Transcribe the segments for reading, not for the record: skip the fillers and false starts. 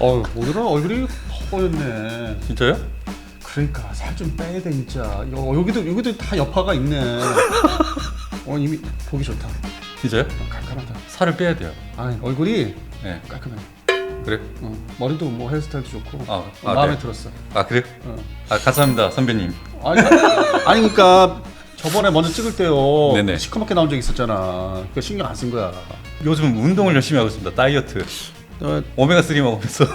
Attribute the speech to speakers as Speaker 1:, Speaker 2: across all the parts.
Speaker 1: 오늘은 얼굴이 허였네.
Speaker 2: 진짜요?
Speaker 1: 그러니까 살 좀 빼야 돼 진짜. 여기도 다 여파가 있네. 이미 보기 좋다.
Speaker 2: 진짜요?
Speaker 1: 깔끔하다.
Speaker 2: 살을 빼야 돼요.
Speaker 1: 얼굴이
Speaker 2: 네.
Speaker 1: 깔끔해.
Speaker 2: 그래?
Speaker 1: 머리도 뭐 헤어스타일도 좋고.
Speaker 2: 마음에
Speaker 1: 네. 들었어.
Speaker 2: 그래요? 감사합니다 선배님.
Speaker 1: 아니 그러니까 저번에 먼저 찍을 때요.
Speaker 2: 네네.
Speaker 1: 시커멓게 나온 적 있었잖아. 그 신경 안 쓴 거야.
Speaker 2: 요즘 운동을 열심히 하고 있습니다. 다이어트. 오메가 3 먹으면서.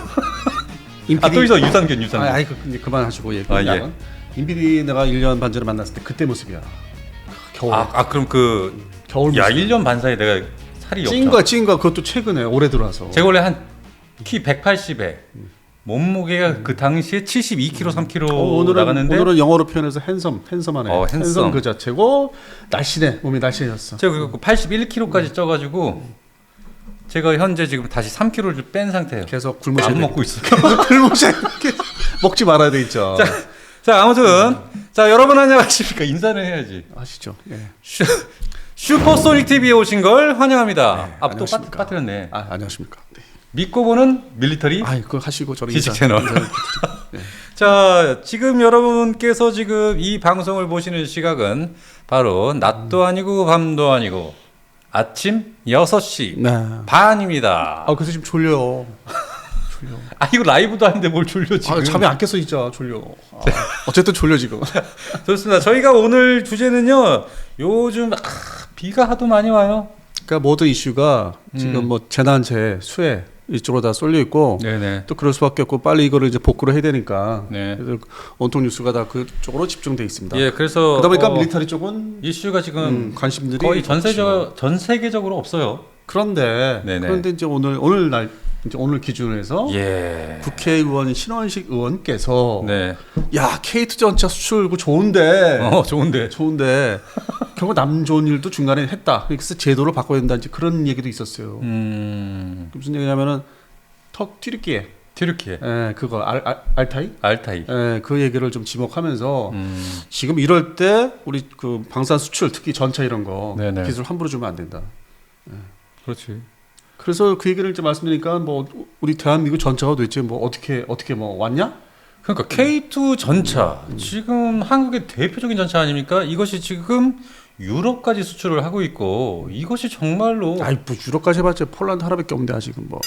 Speaker 1: 임PD...
Speaker 2: 또 있어 유산균.
Speaker 1: 이제 그만하시고 얘기.
Speaker 2: 예.
Speaker 1: 임PD 내가 1년 반 전에 만났을 때 그때 모습이야. 겨울.
Speaker 2: 그럼 겨울 모습. 1년 반 사이에 내가 살이
Speaker 1: 찐 거야. 그것도 최근에 올해 들어와서.
Speaker 2: 제가 원래 한 키 180에 몸무게가 그 당시에 72kg, 3kg 나갔는데
Speaker 1: 오늘은 영어로 표현해서 핸섬하네. 핸섬 그 자체고 몸이 날씬해졌어.
Speaker 2: 제가 그리고 81kg까지 쪄가지고 제가 현재 지금 다시 3kg를 뺀 상태예요.
Speaker 1: 계속 굶으셔야
Speaker 2: 안 먹고 있어요.
Speaker 1: 계속 굶으셔야 먹지 말아야 돼 있죠.
Speaker 2: 자 아무튼 자 여러분 안녕하십니까. 인사를 해야지.
Speaker 1: 아시죠? 예.
Speaker 2: 슈퍼소닉 TV에 오신 걸 환영합니다.
Speaker 1: 네,
Speaker 2: 또 빠뜨렸네.
Speaker 1: 안녕하십니까. 네.
Speaker 2: 믿고 보는 밀리터리.
Speaker 1: 그거 하시고 저는
Speaker 2: 지식 채널.
Speaker 1: 네.
Speaker 2: 자 지금 여러분께서 지금 이 방송을 보시는 시각은 바로 낮도 아니고 밤도 아니고 아침 6시 반입니다.
Speaker 1: 그래서 지금 졸려.
Speaker 2: 이거 라이브도 아닌데 뭘 졸려 지금.
Speaker 1: 잠이 안 깼어 진짜 졸려. 어쨌든 졸려 지금.
Speaker 2: 좋습니다. 저희가 오늘 주제는요. 요즘 비가 하도 많이 와요.
Speaker 1: 그러니까 모든 이슈가 지금 뭐 재난재해, 수해 이쪽으로 다 쏠려 있고
Speaker 2: 네네.
Speaker 1: 또 그럴 수밖에 없고 빨리 이거를 이제 복구를 해야 되니까
Speaker 2: 네.
Speaker 1: 그래서 온통 뉴스가 다 그쪽으로 집중돼 있습니다.
Speaker 2: 예, 그래서
Speaker 1: 그러다 보니까 밀리터리 쪽은
Speaker 2: 이슈가 지금
Speaker 1: 관심들이
Speaker 2: 거의 전 세계적으로 없어요.
Speaker 1: 그런데 이제 오늘 기준으로 해서 국회의원 신원식 의원께서 야 K2 전차 수출 그거 좋은데 결국 남 좋은 일도 중간에 했다. 그래서 제도를 바꿔야 된다. 이제 그런 얘기도 있었어요. 무슨 얘기냐면은 튀르키예. 그거 알타이. 그 얘기를 좀 지목하면서 지금 이럴 때 우리 그 방산 수출 특히 전차 이런 거 기술 함부로 주면 안 된다.
Speaker 2: 그렇지.
Speaker 1: 그래서 그 얘기를 이제 말씀드리니까 뭐 우리 대한민국 전차가 도대체 뭐 어떻게 뭐 왔냐?
Speaker 2: 그러니까 K2 전차 지금 한국의 대표적인 전차 아닙니까? 이것이 지금 유럽까지 수출을 하고 있고 이것이 정말로
Speaker 1: 뭐 유럽까지 해봤자 폴란드 하나밖에 없는데 아직은 뭐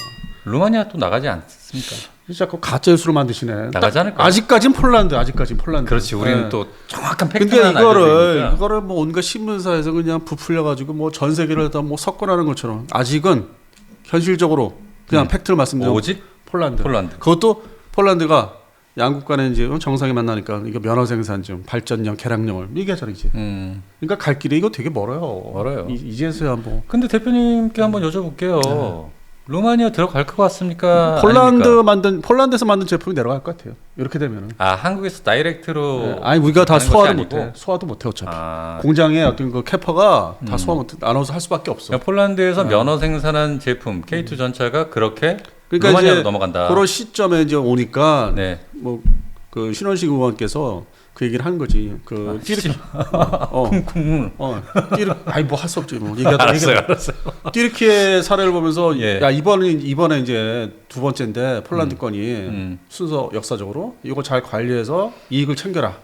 Speaker 2: 루마니아 또 나가지 않습니까?
Speaker 1: 자꾸 가짜 뉴스로 만드시네.
Speaker 2: 나가지 않을까?
Speaker 1: 아직까진 폴란드.
Speaker 2: 그렇지. 우리는 또 정확한 팩트만
Speaker 1: 근데 이거를 뭐 온갖 신문사에서 그냥 부풀려가지고 뭐 전 세계를 다 뭐 석권하는 것처럼 아직은 현실적으로 그냥 팩트를 말씀드리면
Speaker 2: 오직
Speaker 1: 폴란드. 그것도 폴란드가 양국 간에 이제 정상이 만나니까 이거 면허 생산증, 발전량, 개량령을 얘기하잖아요 이제. 그러니까 갈 길이 이거 되게 멀어요. 이제서야 뭐.
Speaker 2: 근데 대표님께 한번 여쭤볼게요. 루마니아 들어갈 것 같습니까?
Speaker 1: 폴란드에서 만든 제품이 내려갈 것 같아요. 이렇게 되면은.
Speaker 2: 한국에서 다이렉트로.
Speaker 1: 우리가 다 소화도 못해 어차피. 공장에 어떤 그 캐퍼가 다 소화 못해 나눠서 할 수밖에 없어.
Speaker 2: 그러니까 폴란드에서 면허 생산한 제품 K2 전차가 그러니까 루마니아로 넘어간다.
Speaker 1: 그런 시점에 이제 오니까 뭐 그 신원식 의원께서 그 얘기를 한 거지. 뭐 할 수 없지 뭐.
Speaker 2: 알았어요.
Speaker 1: 튀르키예 사례를 보면서 야 이번에 이제 두 번째인데 폴란드 건이 순서 역사적으로 이거 잘 관리해서 이익을 챙겨라.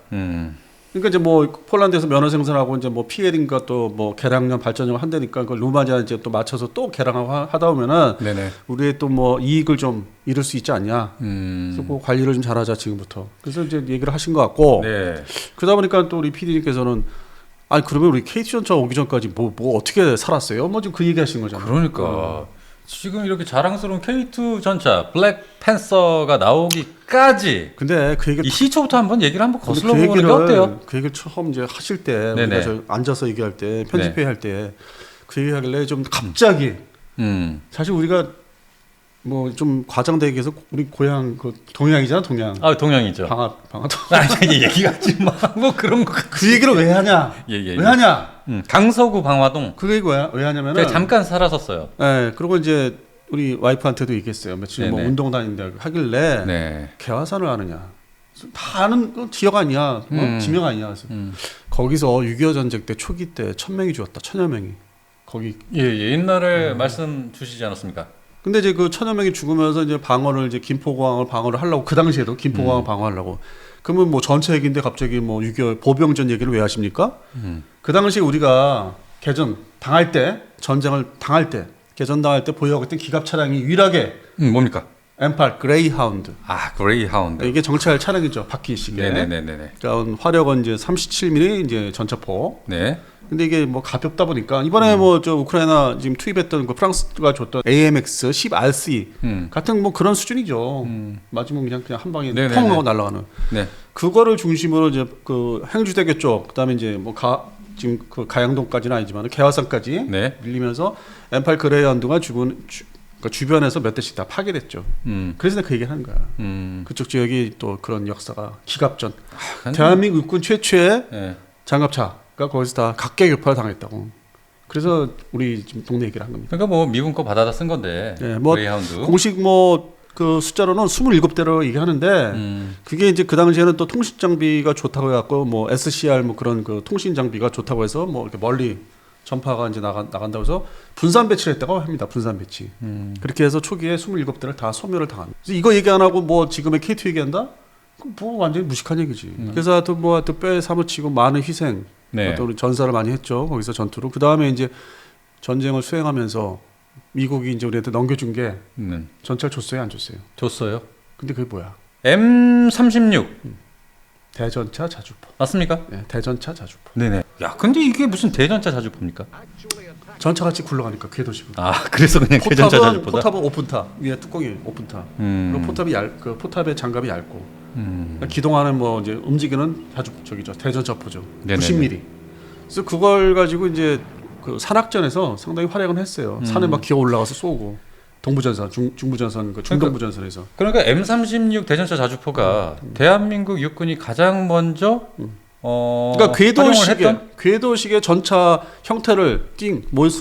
Speaker 1: 그러니까 이제 뭐 폴란드에서 면허 생산하고 이제 뭐 피해링과 또 뭐 개량령 발전용 한다니까 그 루마니아 이제 또 맞춰서 또 개량하고 하다 보면은 우리의 또 뭐 이익을 좀 잃을 수 있지 않냐. 그래서 그 관리를 좀 잘하자 지금부터. 그래서 이제 얘기를 하신 것 같고. 그러다 보니까 또 우리 PD님께서는 그러면 우리 KT 전차 오기 전까지 뭐 어떻게 살았어요? 뭐 지금 그 얘기하신 거잖아요.
Speaker 2: 그러니까. 지금 이렇게 자랑스러운 K2 전차 블랙 팬서가 나오기까지
Speaker 1: 근데 그 얘기를
Speaker 2: 이 시초부터 한번 거슬러 보는 게 어때요?
Speaker 1: 그 얘기를 처음 이제 하실 때 우리가 저 앉아서 얘기할 때 편집회의 할 때 그 얘기하길래 좀 갑자기 사실 우리가 뭐 좀 과장되게 얘기해서 우리 고향 그 동양이잖아 동양.
Speaker 2: 동양이죠.
Speaker 1: 방아.
Speaker 2: 얘기하지 마. 뭐 그런 거.
Speaker 1: 그 얘기를 왜 하냐? 왜 하냐?
Speaker 2: 강서구 방화동.
Speaker 1: 그 얘기 왜 하냐면은
Speaker 2: 잠깐 살았었어요.
Speaker 1: 그리고 이제 우리 와이프한테도 얘기했어요. 며칠 뭐 운동 다닌다 하길래 개화산을 아느냐? 다 아는 지역 아니야? 지명 아니야? 그래서 거기서 6.25 전쟁 때 초기 때 1,000명이 죽었다. 1,000여 명이. 거기
Speaker 2: 옛날에 말씀 주시지 않았습니까?
Speaker 1: 근데 이제 그 천여 명이 죽으면서 이제 방어를 이제 김포공항을 방어를 하려고 그 당시에도 김포공항을 방어하려고 그러면 뭐 전체 얘기인데 갑자기 뭐 6.25 보병전 얘기를 왜 하십니까? 그 당시 우리가 개전 당할 때 전쟁을 당할 때 개전 당할 때 보유하고 있던 기갑 차량이 유일하게
Speaker 2: 뭡니까?
Speaker 1: M8 그레이하운드.
Speaker 2: 아, 그레이하운드.
Speaker 1: 이게 정찰 차량이죠. 바퀴식에.
Speaker 2: 네네네네.
Speaker 1: 그러니까 화력은 이제 37mm 이제 전차포.
Speaker 2: 네.
Speaker 1: 근데 이게 뭐 가볍다 보니까 이번에 뭐 저 우크라이나 지금 투입했던 그 프랑스가 줬던 AMX 10RC 같은 뭐 그런 수준이죠. 맞으면 그냥 한 방에
Speaker 2: 네네네.
Speaker 1: 펑 하고 날아가는.
Speaker 2: 네.
Speaker 1: 그거를 중심으로 이제 그 행주대교 쪽, 그다음에 이제 뭐 지금 그 가양동까지는 아니지만 개화산까지
Speaker 2: 네.
Speaker 1: 밀리면서 M8 그레이하운드가 그러니까 주변에서 몇 대씩 다 파괴됐죠. 그래서 내가 그 얘기를 하는 거야. 그쪽 지역이 또 그런 역사가 기갑전. 대한민국 육군 최초의
Speaker 2: 네.
Speaker 1: 장갑차가 거기서 다 각계격파를 당했다고. 그래서 우리 지금 동네 얘기를 한 겁니다.
Speaker 2: 그러니까 뭐 미군 거 받아다 쓴 건데.
Speaker 1: 네, 뭐
Speaker 2: 그레이하운드.
Speaker 1: 공식 뭐 그 숫자로는 27대로 얘기하는데 그게 이제 그 당시에는 또 통신 장비가 좋다고 해갖고 뭐 SCR 뭐 그런 그 통신 장비가 좋다고 해서 뭐 이렇게 멀리 전파가 이제 나간다고 해서 분산 배치를 했다고 합니다. 분산 배치. 그렇게 해서 초기에 27대를 다 소멸을 당한. 그래서 이거 얘기 안 하고 뭐 지금의 K2 얘기한다? 그럼 뭐 완전히 무식한 얘기지. 그래서 하여튼 뭐 하여튼 뼈에 사무치고 많은 희생,
Speaker 2: 네.
Speaker 1: 또 우리 전사를 많이 했죠. 거기서 전투로. 그 다음에 이제 전쟁을 수행하면서 미국이 이제 우리한테 넘겨준 게 전차를 줬어요, 안 줬어요?
Speaker 2: 줬어요.
Speaker 1: 근데 그게 뭐야?
Speaker 2: M36
Speaker 1: 대전차 자주포.
Speaker 2: 맞습니까?
Speaker 1: 네, 대전차 자주포.
Speaker 2: 네네. 야, 근데 이게 무슨 대전차 자주포입니까?
Speaker 1: 전차같이 굴러가니까 궤도식으로.
Speaker 2: 아, 그래서 그냥 대전차 자주포다.
Speaker 1: 포탑은 오픈탑 위에 뚜껑이 오픈탑. 그리고 포탑이 그 포탑의 장갑이 얇고. 그러니까 기동하는 뭐 이제 움직이는 저기죠 대전차포죠.
Speaker 2: 네네네.
Speaker 1: 90mm. 그래서 그걸 가지고 이제 그 산악전에서 상당히 활약은 했어요. 산에 막 기어 올라가서 쏘고 동부전선, 중부전선, 그 중동부전선에서.
Speaker 2: 그러니까 M36 대전차 자주포가 대한민국 육군이 가장 먼저
Speaker 1: 그러니까 궤도식의 전차 형태를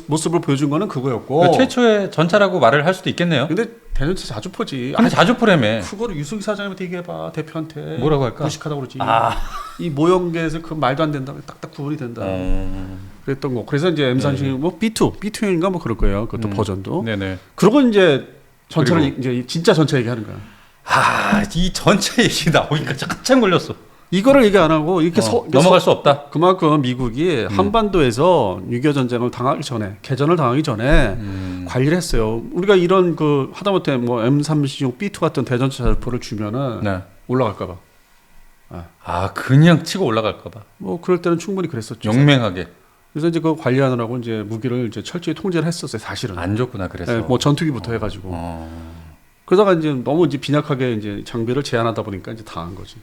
Speaker 1: 모습을 보여준 거는 그거였고.
Speaker 2: 그러니까 최초의 전차라고 말을 할 수도 있겠네요.
Speaker 1: 근데 대전차 자주포지.
Speaker 2: 근데 자주포라며.
Speaker 1: 그거를 유승희 사장님한테 얘기해봐. 대표한테.
Speaker 2: 뭐라고 할까?
Speaker 1: 무식하다고 그러지.
Speaker 2: 아.
Speaker 1: 이 모형계에서 그 말도 안 된다. 딱딱 구분이 된다. 그랬던 거. 그래서 이제 M36 뭐 B2인가 뭐 그럴 거예요. 그것도 버전도.
Speaker 2: 네네.
Speaker 1: 그러고 이제 전차를 이제 진짜 전차 얘기하는 거야.
Speaker 2: 아, 이 전차 얘기 나오니까 한참 걸렸어.
Speaker 1: 이거를 얘기 안 하고 이렇게
Speaker 2: 넘어갈 수 없다.
Speaker 1: 그만큼 미국이 한반도에서 6.25 전쟁을 당하기 전에 개전을 당하기 전에 관리를 했어요. 우리가 이런 그 하다못해 뭐 M36 B2 같은 대전차 자주포를 주면은
Speaker 2: 네.
Speaker 1: 올라갈까봐.
Speaker 2: 아, 그냥 치고 올라갈까봐.
Speaker 1: 뭐 그럴 때는 충분히 그랬었죠.
Speaker 2: 용맹하게.
Speaker 1: 그래서 이제 그 관리하느라고 이제 무기를 이제 철저히 통제를 했었어요. 사실은.
Speaker 2: 안 좋구나 그래서.
Speaker 1: 네, 뭐 전투기부터 해가지고. 그러다가 이제 너무 이제 빈약하게 이제 장비를 제한하다 보니까 이제 당한 거지.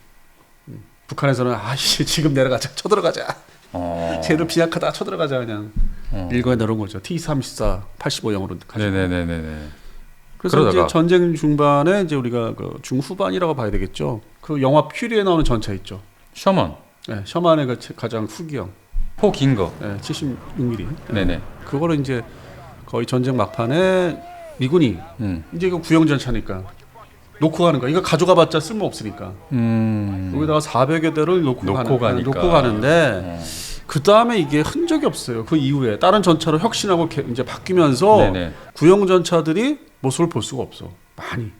Speaker 1: 북한에서는 아씨 지금 내려가자, 쳐들어가자. 쟤들 빈약하다, 쳐들어가자 그냥 일거에 내려온 거죠. T-34 85형으로 가지고.
Speaker 2: 네네네네.
Speaker 1: 그래서
Speaker 2: 그러다가.
Speaker 1: 이제 전쟁 중반에 이제 우리가 그 중후반이라고 봐야 되겠죠. 그 영화 퓨리에 나오는 전차 있죠.
Speaker 2: 셔먼.
Speaker 1: 네, 셔먼의 그 가장 후기형.
Speaker 2: 포 긴 거.
Speaker 1: 네, 76mm.
Speaker 2: 네네.
Speaker 1: 그거를 이제 거의 전쟁 막판에 미군이 이제 그 구형 전차니까 놓고 가는 거야. 이거 가져가봤자 쓸모 없으니까. 여기다가 400여 대를 놓고 가는데 그 다음에 이게 흔적이 없어요. 그 이후에 다른 전차로 혁신하고 이제 바뀌면서
Speaker 2: 네네.
Speaker 1: 구형 전차들이 모습을 볼 수가 없어. 많이.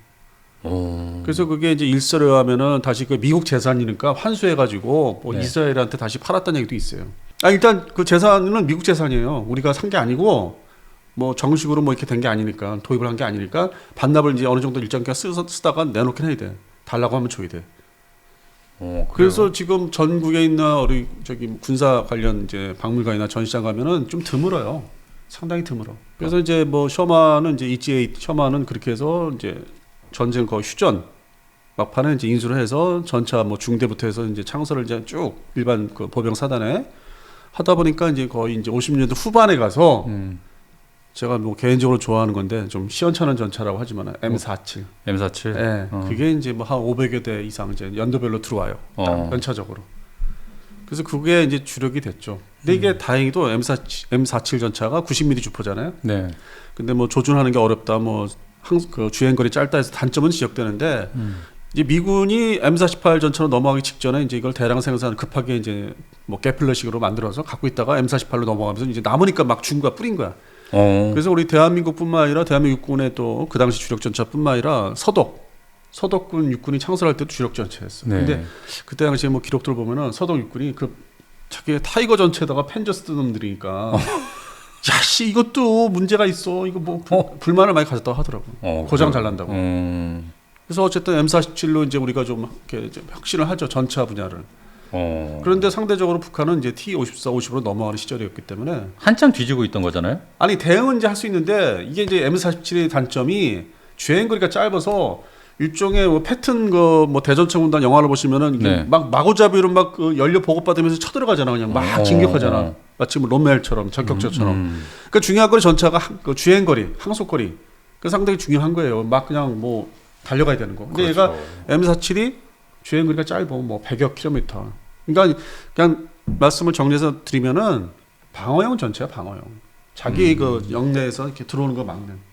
Speaker 1: 그래서 그게 이제 일설에 의하면은 다시 그 미국 재산이니까 환수해가지고 뭐
Speaker 2: 네.
Speaker 1: 이스라엘한테 다시 팔았다는 얘기도 있어요. 일단 그 재산은 미국 재산이에요. 우리가 산 게 아니고 뭐 정식으로 뭐 이렇게 된 게 아니니까 도입을 한 게 아니니까 반납을 이제 어느 정도 일정 기간 쓰다가 내놓긴 해야 돼. 달라고 하면 줘야 돼. 그래서 지금 전국에 있는 우리 저기 군사 관련 이제 박물관이나 전시장 가면은 좀 드물어요. 상당히 드물어. 그래서 이제 뭐 셔먼은 이제 EGA 셔먼은 그렇게 해서 이제 전쟁 거의 휴전 막판에 이제 인수를 해서 전차 뭐 중대부터 해서 이제 창설을 이제 쭉 일반 그 보병 사단에 하다 보니까 이제 거의 이제 50년대 후반에 가서 제가 뭐 개인적으로 좋아하는 건데 좀 시원찮은 전차라고 하지만 M47.
Speaker 2: M47.
Speaker 1: 네, 그게 이제 뭐 한 500여 대 이상 이제 연도별로 들어와요. 연차적으로. 그래서 그게 이제 주력이 됐죠. 근데 이게 다행히도 M47 전차가 90mm 주포잖아요.
Speaker 2: 네.
Speaker 1: 근데 뭐 조준하는 게 어렵다. 뭐 그 주행거리 짧다 해서 단점은 지적되는데 이제 미군이 M48 전차로 넘어가기 직전에 이제 이걸 대량 생산 급하게 이제 뭐 게플러식으로 만들어서 갖고 있다가 M48로 넘어가면서 이제 남으니까 막 준 거야, 뿌린 거야. 그래서 우리 대한민국뿐만 아니라 대한민국 육군의 또 그 당시 주력 전차뿐만 아니라 서독군 육군이 창설할 때도 주력 전차였어.
Speaker 2: 네.
Speaker 1: 근데 그때 당시에 뭐 기록들 보면은 서독 육군이 그 자기 타이거 전체에다가 펜저 쓰던 놈들이니까 야씨 이것도 문제가 있어. 이거 뭐 불만을 많이 가졌다고 하더라고. 고장 잘 난다고. 그래서 어쨌든 M47로 이제 우리가 좀 이렇게 이제 혁신을 하죠. 전차 분야를. 그런데 상대적으로 북한은 이제 T-54, 50으로 넘어가는 시절이었기 때문에
Speaker 2: 한참 뒤지고 있던 거잖아요.
Speaker 1: 아니 대응은 이제 할 수 있는데 이게 이제 M47의 단점이 주행 거리가 짧아서 일종의 뭐 패튼 뭐 대전차 군단 영화를 보시면은 이게
Speaker 2: 네.
Speaker 1: 막 마구잡이로 막 그 연료 보급받으면서 쳐들어가잖아. 그냥 막 진격하잖아. 마치 뭐 롬멜처럼 전격자처럼. 그러니까 중요한 건 전차가 그 주행 거리, 항속 거리. 그 상당히 중요한 거예요. 막 그냥 뭐 달려가야 되는 거. 근데
Speaker 2: 그렇죠.
Speaker 1: 얘가 M47이 주행 거리가 짧아. 뭐 100여 킬로미터. 그러니까 그냥 말씀을 정리해서 드리면은 방어용 전차야, 방어용. 자기 그 영내에서 이렇게 들어오는 거 막는.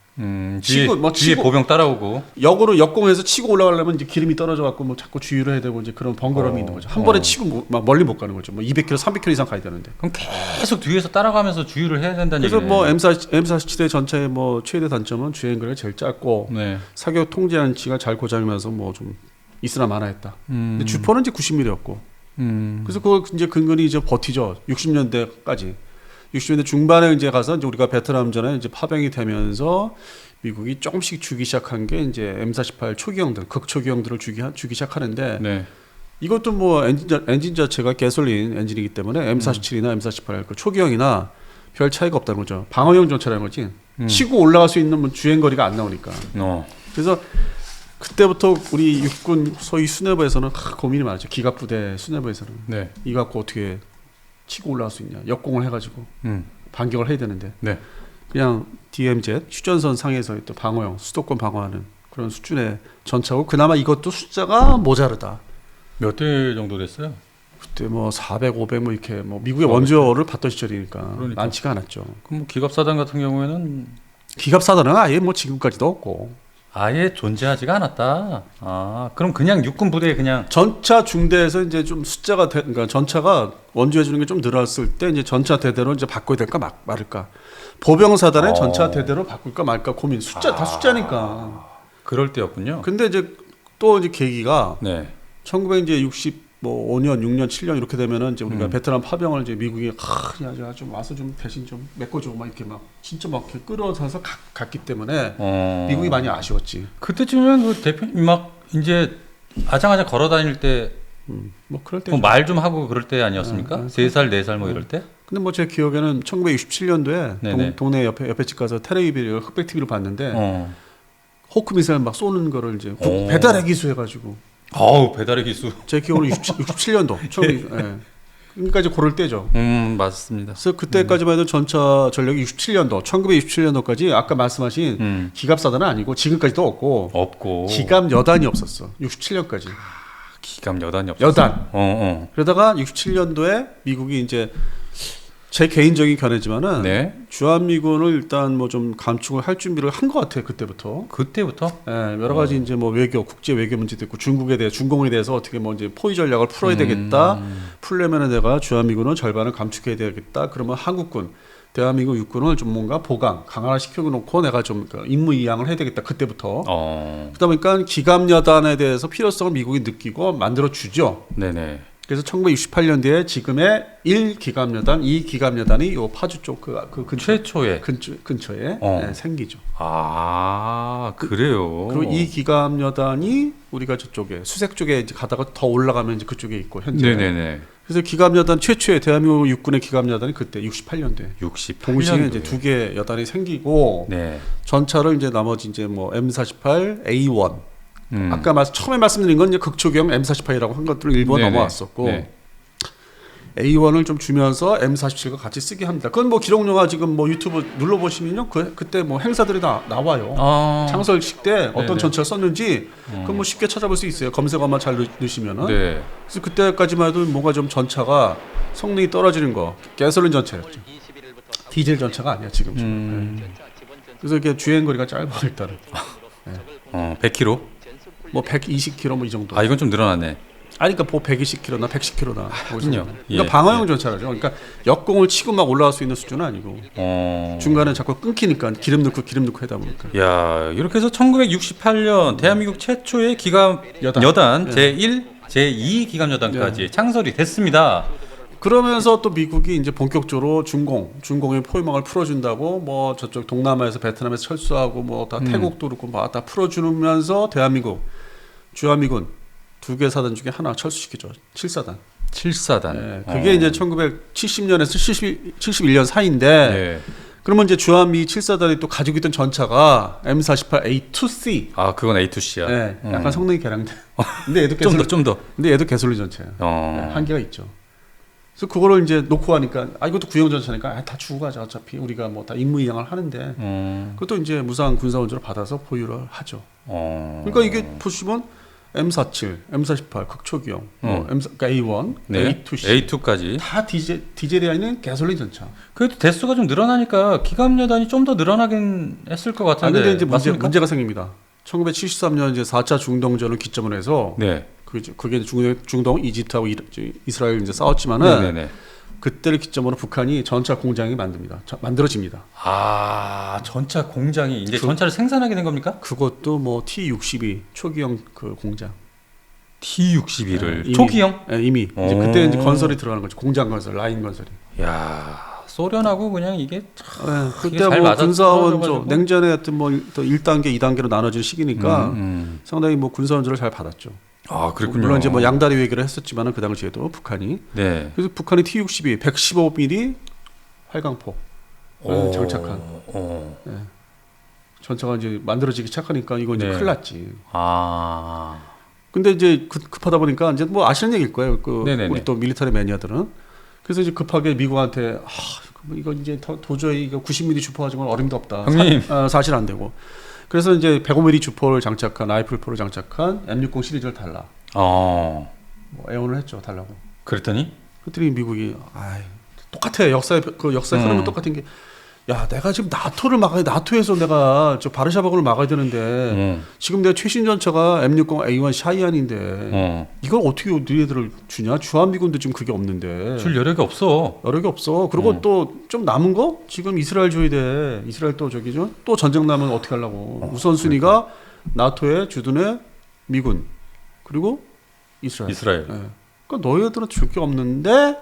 Speaker 2: 뒤에 보병 따라오고
Speaker 1: 역으로 역공해서 치고 올라가려면 이제 기름이 떨어져 갖고 뭐 자꾸 주의를 해야 되고 이제 그런 번거로움이 있는 거죠. 한 번에 치고 막 멀리 못 가는 거죠. 뭐 200km, 300km 이상 가야 되는데.
Speaker 2: 그럼 계속 뒤에서 따라가면서 주의를 해야 된다는
Speaker 1: 그래서
Speaker 2: 얘기네요.
Speaker 1: 뭐 M47의 전차의 뭐 최대 단점은 주행 거리가 제일 짧고
Speaker 2: 네.
Speaker 1: 사격 통제 안치가 잘 고장이면서 뭐 좀 있으나 마나했다. 근데 주포는 이제 90mm였고. 그래서 그걸 이제 근근히 이제 버티죠. 60년대까지. 60년대 중반에 이제 가서 이제 우리가 베트남전에 이제 파병이 되면서 미국이 조금씩 주기 시작한 게 이제 M48 초기형들, 극초기형들을 주기 시작하는데
Speaker 2: 네.
Speaker 1: 이것도 뭐 엔진 자체가 가솔린 엔진이기 때문에 M47이나 M48 그 초기형이나 별 차이가 없다는 거죠. 방어용 전차라는 거지. 치고 올라갈 수 있는 주행 거리가 안 나오니까. 그래서 그때부터 우리 육군 소위 수뇌부에서는 고민이 많았죠. 기갑부대 수뇌부에서는
Speaker 2: 네.
Speaker 1: 이거 갖고 어떻게 치고 올라갈 수 있냐. 역공을 해가지고 반격을 해야 되는데
Speaker 2: 네.
Speaker 1: 그냥 DMZ 휴전선 상에서의 또 방어용 수도권 방어하는 그런 수준의 전차고 그나마 이것도 숫자가 모자르다.
Speaker 2: 몇 대 정도 됐어요?
Speaker 1: 그때 뭐 400, 500 뭐 이렇게 뭐 미국의 원조를 받던 시절이니까
Speaker 2: 그러니까.
Speaker 1: 많지가 않았죠.
Speaker 2: 그럼 뭐 기갑사단 같은 경우에는
Speaker 1: 기갑사단은 아예 뭐 지금까지도 없고
Speaker 2: 아예 존재하지가 않았다. 그럼 그냥 육군 부대에 그냥
Speaker 1: 전차 중대에서 이제 좀 숫자가 그러니까 전차가 원조해 주는 게 좀 늘었을 때 이제 전차 대대로 이제 바꿔야 될까 말까. 보병사단의 전차 대대로 바꿀까 말까 고민. 다 숫자니까.
Speaker 2: 그럴 때였군요.
Speaker 1: 근데 이제 또 이제 계기가
Speaker 2: 네.
Speaker 1: 1965년, 6년, 7년 이렇게 되면은 이제 우리가 베트남 파병을 이제 미국이 야, 좀 와서 좀 대신 좀 메꿔줘 막 이렇게 막 진짜 막 이렇게 끌어서서 갔기 때문에 미국이 많이 아쉬웠지.
Speaker 2: 그때쯤이면 그 대표님 막 이제 아장아장 걸어 다닐 때
Speaker 1: 뭐 그럴 때
Speaker 2: 말 좀 하고 그럴 때 아니었습니까? 3살, 4살 뭐 이럴 때?
Speaker 1: 근데 뭐 제 기억에는 1967년도에 동네 옆에 집 가서 텔레비를 흑백 TV를 봤는데 호크 미사일 막 쏘는 거를 이제 배달의 기수 해가지고.
Speaker 2: 배달의 기수.
Speaker 1: 제 기억으로 67년도. 그러니까 이제 고를 때죠.
Speaker 2: 맞습니다.
Speaker 1: 그래서 그때까지만 해도 전차 전력이 67년도, 1967년도까지 아까 말씀하신 기갑사단은 아니고 지금까지도 없고 기갑 여단이 없었어. 67년까지.
Speaker 2: 기갑 여단이 없었어.
Speaker 1: 여단. 그러다가 67년도에 미국이 이제 제 개인적인 견해지만은
Speaker 2: 네.
Speaker 1: 주한미군을 일단 뭐 좀 감축을 할 준비를 한 것 같아요. 그때부터. 여러 가지 이제 뭐 국제 외교 문제도 있고 중공에 대해서 어떻게 뭐 이제 포위 전략을 풀어야 되겠다. 풀려면은 내가 주한미군은 절반을 감축해야 되겠다. 그러면 한국군, 대한민국 육군을 좀 뭔가 강화를 시켜놓고 내가 좀 임무 이양을 해야 되겠다. 그때부터. 그러다 보니까 기갑여단에 대해서 필요성을 미국이 느끼고 만들어 주죠.
Speaker 2: 네네.
Speaker 1: 그래서 1968년도에 지금의 1기갑여단, 2기갑여단이 요 파주 쪽 그 근처에 생기죠.
Speaker 2: 그래요.
Speaker 1: 그리고 2기갑여단이 우리가 저쪽에 수색 쪽에 이제 가다가 더 올라가면 이제 그쪽에 있고 현재.
Speaker 2: 네네네.
Speaker 1: 그래서 기갑여단 최초의 대한민국 육군의 기갑여단이 그때 68년도에. 동시에 이제 두 개 여단이 생기고 전차를 이제 나머지 이제 뭐 M48, A1 아까 처음에 말씀드린 건 이제 극초기형 M48이라고 한 것들을 일본 넘어왔었고 A1을 좀 주면서 M47과 같이 쓰게 합니다. 그건 뭐 기록영화 지금 뭐 유튜브 눌러 보시면요 그때 뭐 행사들이 나와요. 창설식 때 어떤 전차를 썼는지 그건 뭐 쉽게 찾아볼 수 있어요. 검색어만 잘 넣으시면은. 그래서 그때까지만 해도 뭔가 좀 전차가 성능이 떨어지는 거 가솔린 전차였죠. 디젤 전차가 아니야 지금. 그래서 이게 주행 거리가 짧아 일단은.
Speaker 2: 100km?
Speaker 1: 뭐 120km 뭐 이 정도.
Speaker 2: 이건 좀 늘어났네.
Speaker 1: 아니 그러니까 뭐 120km나 110km나.
Speaker 2: 그렇군요.
Speaker 1: 그러니까 방어용 전차라죠. 그러니까 역공을 치고 막 올라갈 수 있는 수준은 아니고 중간에 자꾸 끊기니까 기름 넣고 하다 보니까.
Speaker 2: 야, 이렇게 해서 1968년 대한민국 최초의 기갑 여단 제1, 제2 기갑 여단까지 창설이 됐습니다.
Speaker 1: 그러면서 또 미국이 이제 본격적으로 중공의 포위망을 풀어준다고 뭐 저쪽 동남아에서 베트남에서 철수하고 뭐 다 태국도 그렇고 뭐 다 풀어주면서 대한민국 주한미군 2개 사단 중에 하나 철수시키죠. 7사단.
Speaker 2: 7사단.
Speaker 1: 네, 그게 이제 1970년에서 71년 사이인데
Speaker 2: 네.
Speaker 1: 그러면 이제 주한미 7사단이 또 가지고 있던 전차가 M48A2C.
Speaker 2: 아, 그건 A2C야.
Speaker 1: 네, 약간 성능이 개량돼. 근데 얘도
Speaker 2: 좀 더.
Speaker 1: 근데 얘도 개솔리 전차예요. 네, 한계가 있죠. 그래서 그거를 이제 놓고 하니까 이것도 구형 전차니까 다 주고 가자. 어차피 우리가 뭐 다 임무이양을 하는데 그것도 이제 무상 군사 원조를 받아서 보유를 하죠. 그러니까 이게 보시면 M47, M48 극초기형, 그러니까 A1,
Speaker 2: 네.
Speaker 1: A2C,
Speaker 2: A2까지
Speaker 1: 다 디젤이 아닌 가솔린 전차.
Speaker 2: 그래도 대수가 좀 늘어나니까 기갑 여단이 좀 더 늘어나긴 했을 것 같은데.
Speaker 1: 근데 이제
Speaker 2: 맞습니까?
Speaker 1: 문제가 생깁니다. 1973년 이제 4차 중동전을 기점으로 해서
Speaker 2: 네.
Speaker 1: 그게 중동 이집트하고 이스라엘 이제 싸웠지만은
Speaker 2: 네네네.
Speaker 1: 그때를 기점으로 북한이 전차 공장이 만들어집니다.
Speaker 2: 아, 전차 공장이 이제 전차를 생산하게 된 겁니까?
Speaker 1: 그것도 뭐 T-62 초기형 그 공장.
Speaker 2: T-62를
Speaker 1: 이미,
Speaker 2: 초기형?
Speaker 1: 네, 이미 이제 그때 이제 건설이 들어가는 거죠. 공장 건설, 라인 건설이.
Speaker 2: 야, 소련하고 그냥 이게 참
Speaker 1: 네, 그때
Speaker 2: 잘
Speaker 1: 뭐
Speaker 2: 맞아
Speaker 1: 군사원조
Speaker 2: 떨어져가지고.
Speaker 1: 냉전에 하여튼 뭐 1단계, 2단계로 나눠진 시기니까 상당히 뭐 군사원조를 잘 받았죠.
Speaker 2: 아, 그렇군요.
Speaker 1: 물론 이제 뭐 양다리 외교를 했었지만은 그 당시에도 북한이.
Speaker 2: 네.
Speaker 1: 그래서 북한이 T-62 115mm 활강포 장착한 네. 전차가 이제 만들어지기 시작하니까 이거 이제
Speaker 2: 네.
Speaker 1: 큰일 났지.
Speaker 2: 아.
Speaker 1: 근데 이제 급하다 보니까 이제 뭐 아시는 얘기일 거예요.
Speaker 2: 네네네.
Speaker 1: 우리 또 밀리터리 매니아들은. 그래서 이제 급하게 미국한테 이거 이제 도저히 이거 90mm 주포 가지고는 어림도 없다.
Speaker 2: 형님.
Speaker 1: 사실 안 되고. 그래서 이제 105mm 주포를 장착한 라이플포를 장착한 M60 시리즈를 달라. 뭐 애원을 했죠. 달라고.
Speaker 2: 그랬더니
Speaker 1: 그랬더니 미국이 똑같아. 역사의 흐름은 똑같은 게 야, 내가 지금 나토에서 내가 저 바르샤바군을 막아야 되는데 지금 내가 최신 전차가 M60 A1 샤이안인데 이걸 어떻게 너희들을 주냐? 주한미군도 지금 그게 없는데
Speaker 2: 줄 여력이 없어.
Speaker 1: 여력이 없어. 그리고 또 좀 남은 거 지금 이스라엘 줘야 돼. 이스라엘 또 저기죠. 또 전쟁 나면 어떻게 하려고? 우선순위가 나토의 주둔의 미군 그리고 이스라엘. 네. 그러니까 너희들은 줄 게 없는데.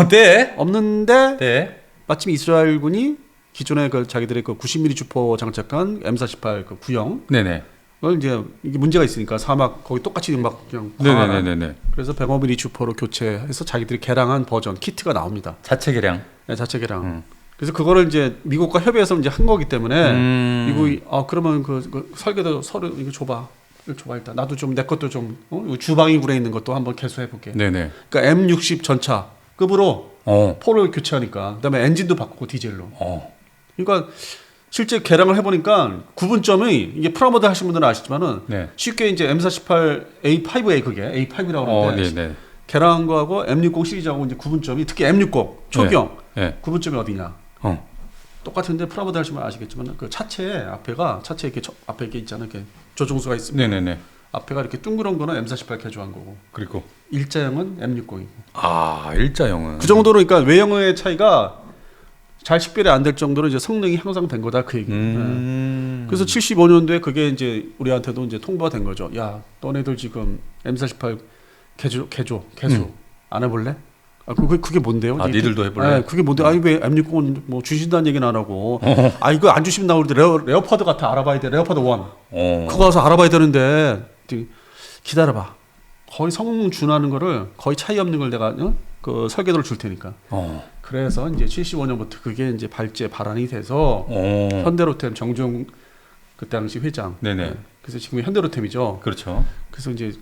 Speaker 2: 네.
Speaker 1: 없는데.
Speaker 2: 네.
Speaker 1: 마침 이스라엘군이 기존에 그 자기들의 그 90mm 주포 장착한 M48 그 구형.
Speaker 2: 네네.
Speaker 1: 그걸 이제 이게 문제가 있으니까 사막 거기 똑같이 막 그냥.
Speaker 2: 네네네네.
Speaker 1: 그래서 105mm 주포로 교체해서 자기들이 개량한 버전 키트가 나옵니다.
Speaker 2: 자체 개량.
Speaker 1: 네, 자체 개량. 그래서 그거를 이제 미국과 협의해서 이제 한 거기 때문에 미국이 그러면 그 설계도 서류 이거 줘봐. 이거 줘봐 일단. 나도 좀 내 것도 좀 주방이 굴에 있는 것도 한번 개수해 볼게.
Speaker 2: 네네.
Speaker 1: 그러니까 M60 전차급으로 포를 교체하니까 그다음에 엔진도 바꾸고 디젤로. 그러니까 실제 개량을 해보니까 구분점이 이게 프라모드 하신 분들은 아시지만은
Speaker 2: 네.
Speaker 1: 쉽게 이제 M48A5A 그게 A5이라고 하는데
Speaker 2: 네네.
Speaker 1: 개량한 거하고 M60 시리즈하고 이제 구분점이 특히 M60 초기형
Speaker 2: 네.
Speaker 1: 구분점이 어디냐? 똑같은데 프라모드 하시면 아시겠지만 그 차체 이렇게 앞에 이렇게 있잖아요. 이렇게 조종수가 있으면
Speaker 2: 네네네.
Speaker 1: 앞에가 이렇게 둥그런 거는 M48 개조한 거고
Speaker 2: 그리고
Speaker 1: 일자형은 M60이고.
Speaker 2: 일자형은
Speaker 1: 그 정도로 그러니까 외형의 차이가 잘 식별이 안 될 정도로 이제 성능이 향상된 거다 그 얘기. 그래서 75년도에 그게 이제 우리한테도 이제 통보가 된 거죠. 야, 너네들 지금 M48 개수 안 해볼래? 그게 뭔데요?
Speaker 2: 니들도 해볼래?
Speaker 1: 네, 그게 뭔데? 왜 M60은 뭐 주신다는 얘기는 안 하고? 이거 안 주시면 나 우리 레오파드 같아 알아봐야 돼. 레오파드 1. 그거 가서 알아봐야 되는데 기다려봐. 거의 성능 준하는 거를 거의 차이 없는 걸 내가 그 설계도를 줄 테니까. 그래서 이제 75년부터 그게 이제 발안이 돼서 현대로템 정주영 그때 당시 회장.
Speaker 2: 네네.
Speaker 1: 네. 그래서 지금 현대로템이죠.
Speaker 2: 그렇죠.
Speaker 1: 그래서 이제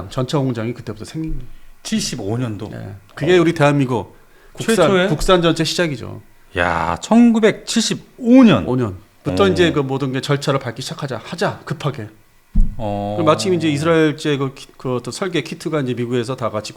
Speaker 1: 전차 공장이 그때부터 생긴 거예요.
Speaker 2: 75년도.
Speaker 1: 네. 그게 우리 대한민국 국산 전차 시작이죠.
Speaker 2: 야, 1975년.
Speaker 1: 5년부터 이제 그 모든 게 절차를 밟기 하자 급하게. 마침 이제 이스라엘제 그 어떤 설계 키트가 이제 미국에서 다 같이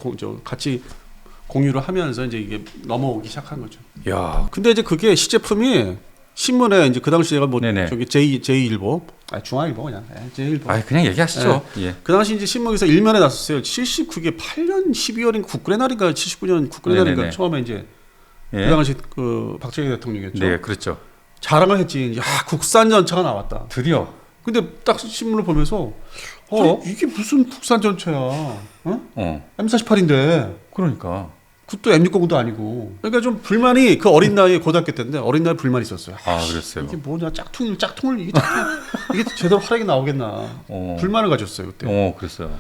Speaker 1: 공유를 하면서 이제 이게 넘어오기 시작한 거죠.
Speaker 2: 야,
Speaker 1: 근데 이제 그게 시제품이 신문에 이제 그 당시에가 뭐
Speaker 2: 네네.
Speaker 1: 저기 제2일보 중앙일보 그냥 제1보.
Speaker 2: 그냥 얘기하시죠. 예.
Speaker 1: 그 당시 이제 신문에서 일면에 났었어요. 79게 8년 12월인 국군의 날인가 79년 국군의
Speaker 2: 네네네.
Speaker 1: 날인가 처음에 이제
Speaker 2: 예.
Speaker 1: 그 당시 그 박정희 대통령이었죠.
Speaker 2: 네, 그렇죠.
Speaker 1: 자랑을 했지. 야 국산 전차가 나왔다.
Speaker 2: 드디어.
Speaker 1: 근데 딱 신문을 보면서 아니, 이게 무슨 국산 전차야? M48인데.
Speaker 2: 그러니까.
Speaker 1: 그것도 M609도 아니고. 그러니까 좀 불만이 그 어린 나이에 고등학교 때인데 어린 나이에 불만이 있었어요.
Speaker 2: 그랬어요.
Speaker 1: 이게 뭐냐 짝퉁을 이게 제대로 활약이 나오겠나. 불만을 가졌어요 그때.
Speaker 2: 그랬어요.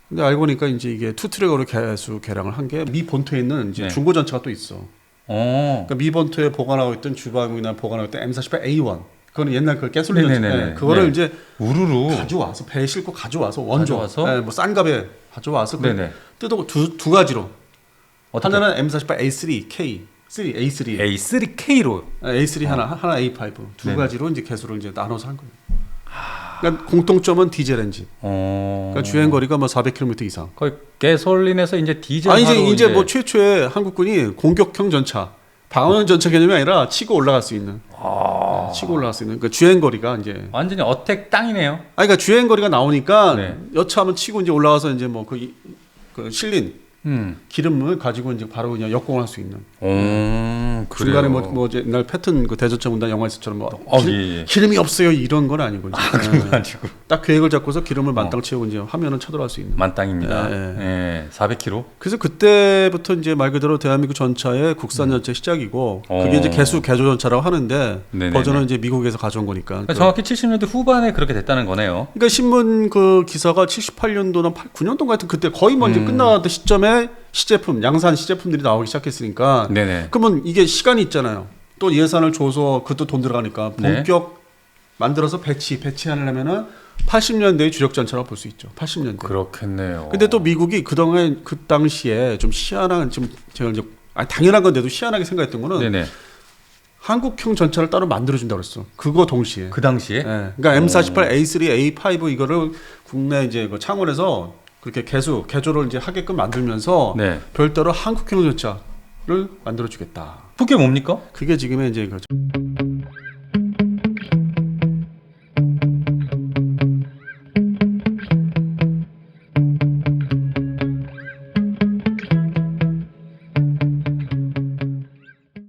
Speaker 1: 근데 알고 보니까 이제 이게 투트랙으로 개수 개량을 한 게 미 본토에 있는 이제
Speaker 2: 네.
Speaker 1: 중고 전차가 또 있어. 그러니까 미 본토에 보관하고 있던 주방이나 보관하고 있던 M48A1. 그거는 옛날 그 가솔린 전차. 네, 그거를
Speaker 2: 네.
Speaker 1: 이제
Speaker 2: 우르르
Speaker 1: 가져와서 배에 싣고 가져와서 원조,
Speaker 2: 가져와서?
Speaker 1: 네, 뭐 싼 값에 가져와서
Speaker 2: 네네.
Speaker 1: 뜯어 두 가지로.
Speaker 2: 어떻게?
Speaker 1: 하나는 M48A3K, A3,
Speaker 2: A3K로.
Speaker 1: A3 하나 A5 두
Speaker 2: 네네.
Speaker 1: 가지로 이제 개수를 이제 나눠서 한 거예요. 그러니까 공통점은 디젤 엔진. 그러니까 주행 거리가 뭐 400km 이상.
Speaker 2: 거의 가솔린에서 이제 디젤.
Speaker 1: 이제 뭐 최초의 한국군이 공격형 전차, 방어형 전차 개념이 아니라 치고 올라갈 수 있는. 치고 올라갈 수 있는. 그러니까 주행 거리가 이제.
Speaker 2: 완전히 어택 땅이네요.
Speaker 1: 그러니까 주행 거리가 나오니까
Speaker 2: 네.
Speaker 1: 여차하면 치고 이제 올라가서 이제 뭐 그 실린 기름을 가지고 이제 바로 그냥 역공할 수 있는. 중간에 뭐 이제 옛날 패턴 그 대전차 군단 영화에서처럼 뭐 기름이 없어요 이런 건 아니고.
Speaker 2: 그런 건 아니고.
Speaker 1: 딱 계획을 잡고서 기름을 만땅 채우고 이제 하면은 쳐들어갈 수 있는.
Speaker 2: 만땅입니다. 예. 400km.
Speaker 1: 그래서 그때부터 이제 말 그대로 대한민국 전차의 국산 전차 시작이고 그게 이제 개조 전차라고 하는데
Speaker 2: 네네네.
Speaker 1: 버전은 이제 미국에서 가져온 거니까.
Speaker 2: 그러니까 정확히 70년대 후반에 그렇게 됐다는 거네요.
Speaker 1: 그러니까 신문 그 기사가 78년도나 89년도 같은 그때 거의 뭐 이제 끝나던 시점에 시제품, 양산 시제품들이 나오기 시작했으니까.
Speaker 2: 네네.
Speaker 1: 그러면 이게 시간이 있잖아요. 또 예산을 줘서 그것도 돈 들어가니까 본격 만들어서 배치하려면은 80년대의 주력 전차라고 볼 수 있죠. 80년대.
Speaker 2: 그렇겠네요.
Speaker 1: 근데 또 미국이 그동안 그 당시에 좀 희한한 좀 제가 이제 당연한 건데도 희한하게 생각했던 거는
Speaker 2: 네네.
Speaker 1: 한국형 전차를 따로 만들어 준다고 그랬어. 그거 동시에.
Speaker 2: 그 당시에.
Speaker 1: 그러니까 M48, A3, A5 이거를 국내 이제 그 창원에서 그렇게 개조를 이제 하게끔 만들면서
Speaker 2: 네.
Speaker 1: 별도로 한국형 전차를 만들어 주겠다.
Speaker 2: 그게 뭡니까?
Speaker 1: 그게 지금의 이제 그